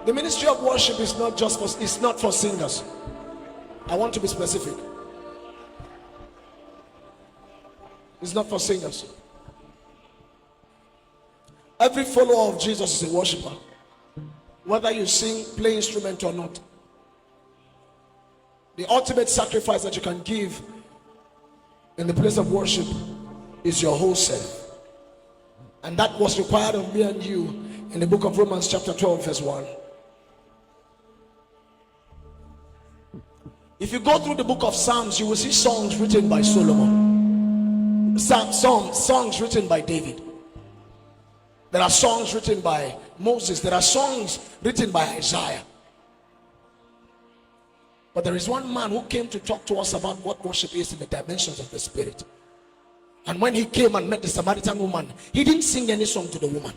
The ministry of worship is not just for, it's not for singers. I want to be specific. It's not for singers. Every follower of Jesus is a worshiper, whether you sing, play instrument or not. The ultimate sacrifice that you can give in the place of worship is your whole self. And that was required of me and you in the book of Romans chapter 12 verse 1. If you go through the book of Psalms, you will see songs written by Solomon, songs written by David. There are songs written by Moses. There are songs written by Isaiah. But there is one man who came to talk to us about what worship is in the dimensions of the spirit. And when he came and met the Samaritan woman, he didn't sing any song to the woman.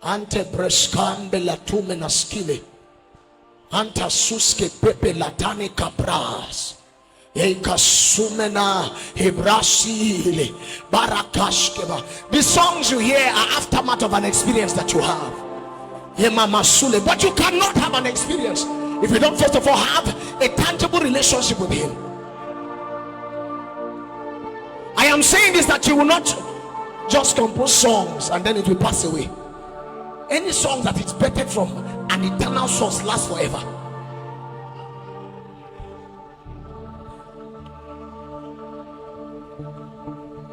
Ante breskambe latume naskile anta suske pepe latani kabras eka sumena hebrasile barakashkeba. The songs you hear are aftermath of an experience that you have. But you cannot have an experience if you don't first of all have a tangible relationship with him. I am saying this that you will not just compose songs and then it will pass away. Any song that is better from an eternal source lasts forever.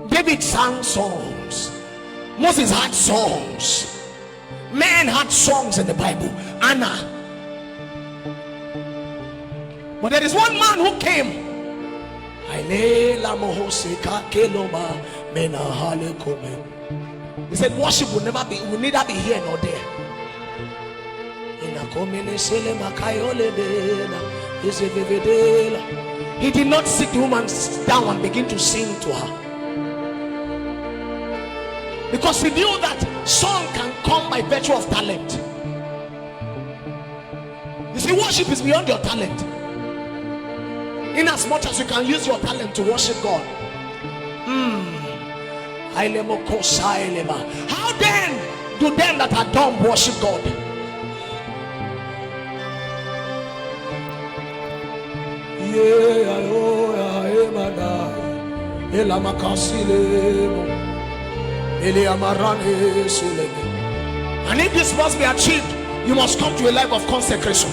David sang songs. Moses had songs. Men had songs in the Bible. Anna. But there is one man who came. He said worship will neither be here nor there. He did not sit the woman down and begin to sing to her, because he knew that song can come by virtue of talent. You see, worship is beyond your talent. In as much as you can use your talent to worship God. How then do them that are dumb worship God? And if this must be achieved, you must come to a life of consecration.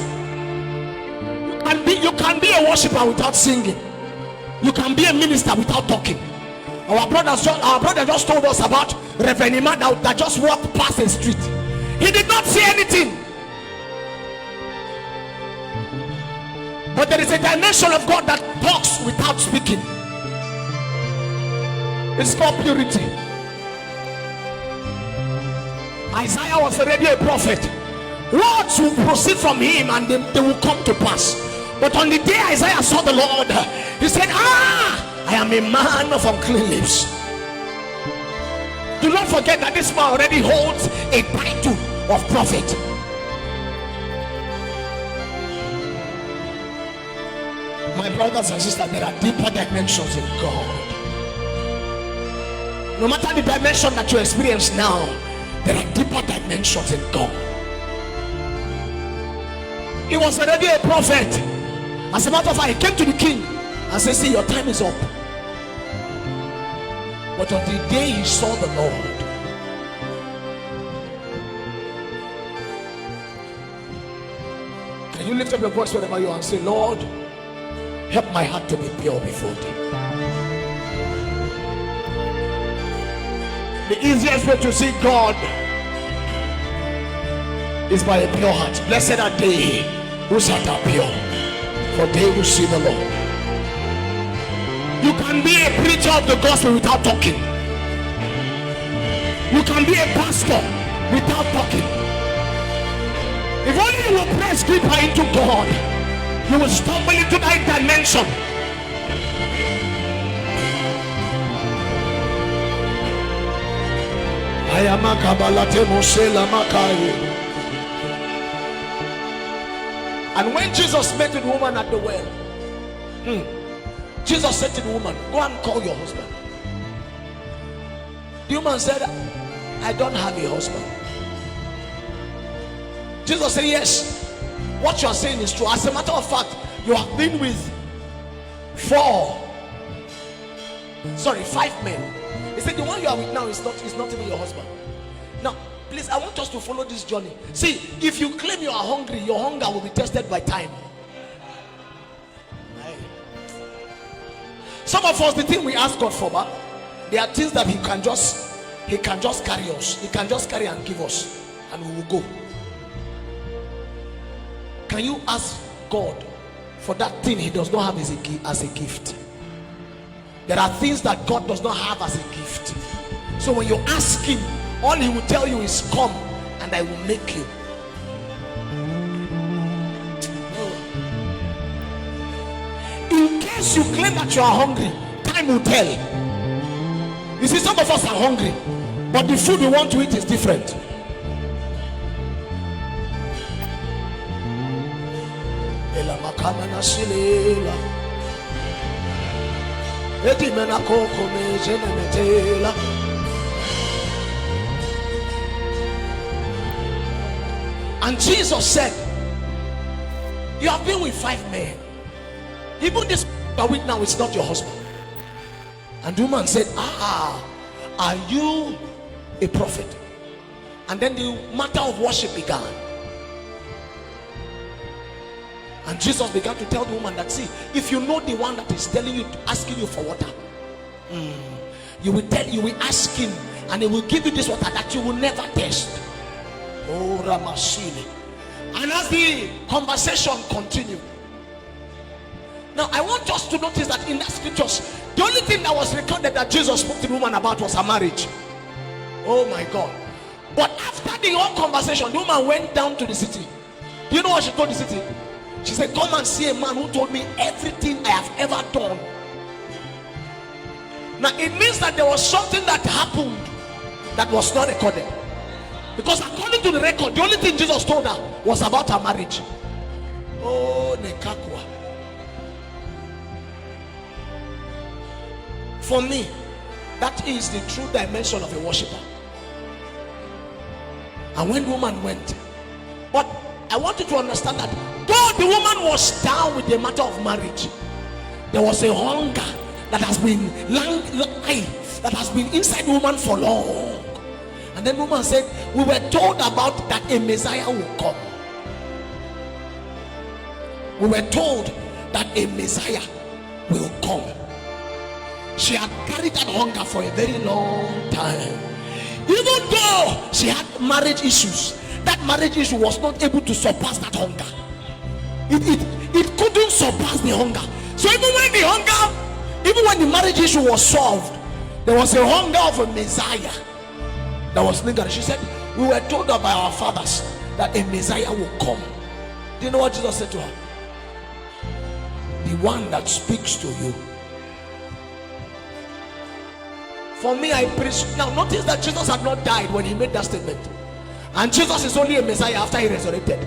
You can be a worshiper without singing. You can be a minister without talking. Our brother just told us about Reverend Iman that just walked past the street. He did not say anything. But there is a dimension of God that talks without speaking. It's called purity. Isaiah was already a prophet. Words will proceed from him and they will come to pass. But on the day Isaiah saw the Lord, he said, I am a man of unclean lips. Do not forget that this man already holds a title of prophet. My brothers and sisters, there are deeper dimensions in God. No matter the dimension that you experience now, there are deeper dimensions in God. He was already a prophet. As a matter of fact, he came to the king and said, see, your time is up. But on the day he saw the Lord, can you lift up your voice wherever you are and say, Lord, help my heart to be pure before thee. The easiest way to see God is by a pure heart. Blessed are they whose heart are pure, for they will see the Lord. You can be a preacher of the gospel without talking. You can be a pastor without talking. If only you will press deeper into God, you will stumble into that dimension. And when Jesus met with the woman at the well, Jesus said to the woman, go and call your husband. The woman said, I don't have a husband. Jesus said, yes, what you are saying is true. As a matter of fact, you have been with 5 men. He said, the one you are with now is not even your husband. Now, please, I want us to follow this journey. See, if you claim you are hungry, your hunger will be tested by time. Some of us, the thing we ask God for, but there are things that He can just carry us. He can just carry and give us, and we will go. Can you ask God for that thing He does not have as a gift? There are things that God does not have as a gift. So when you ask Him, all He will tell you is, come and I will make you. In case you claim that you are hungry, time will tell. You see, some of us are hungry, but the food we want to eat is different. And Jesus said, you have been with 5 men. Even this you are with now is not your husband. And the woman said, are you a prophet? And then the matter of worship began. And Jesus began to tell the woman that, see, if you know the one that is telling you, asking you for water, you will ask him, and he will give you this water that you will never taste. Oh, Ramashili. And as the conversation continued, now I want us to notice that in the scriptures, the only thing that was recorded that Jesus spoke to the woman about was her marriage. Oh my God. But after the whole conversation, the woman went down to the city. Do you know what she told the city? She said, come and see a man who told me everything I have ever done. Now it means that there was something that happened that was not recorded. Because according to the record, the only thing Jesus told her was about her marriage. Oh, Nekakwa. For me, that is the true dimension of a worshiper. And when the woman went, but I want you to understand that though the woman was down with the matter of marriage, there was a hunger that has been inside the woman for long. And then the woman said, we were told about that a Messiah will come. We were told that a Messiah will come. She had carried that hunger for a very long time. Even though she had marriage issues, that marriage issue was not able to surpass that hunger. It couldn't surpass the hunger. So even when the marriage issue was solved, there was a hunger of a Messiah that was lingering. She said, we were told by our fathers that a Messiah will come. Do you know what Jesus said to her? The one that speaks to you. For me, I preach. Now notice that Jesus had not died when he made that statement. And Jesus is only a Messiah after he resurrected.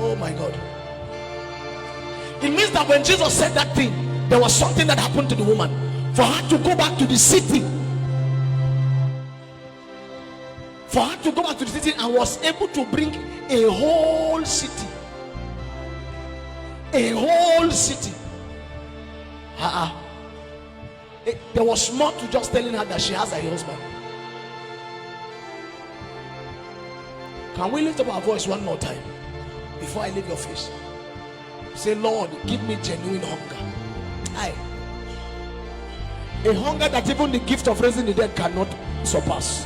Oh my God. It means that when Jesus said that thing, there was something that happened to the woman. For her to go back to the city. For her to go back to the city and was able to bring a whole city. A whole city. There was more to just telling her that she has a husband. Can we lift up our voice one more time before I leave your face? Say, Lord, give me genuine hunger. A hunger that even the gift of raising the dead cannot surpass.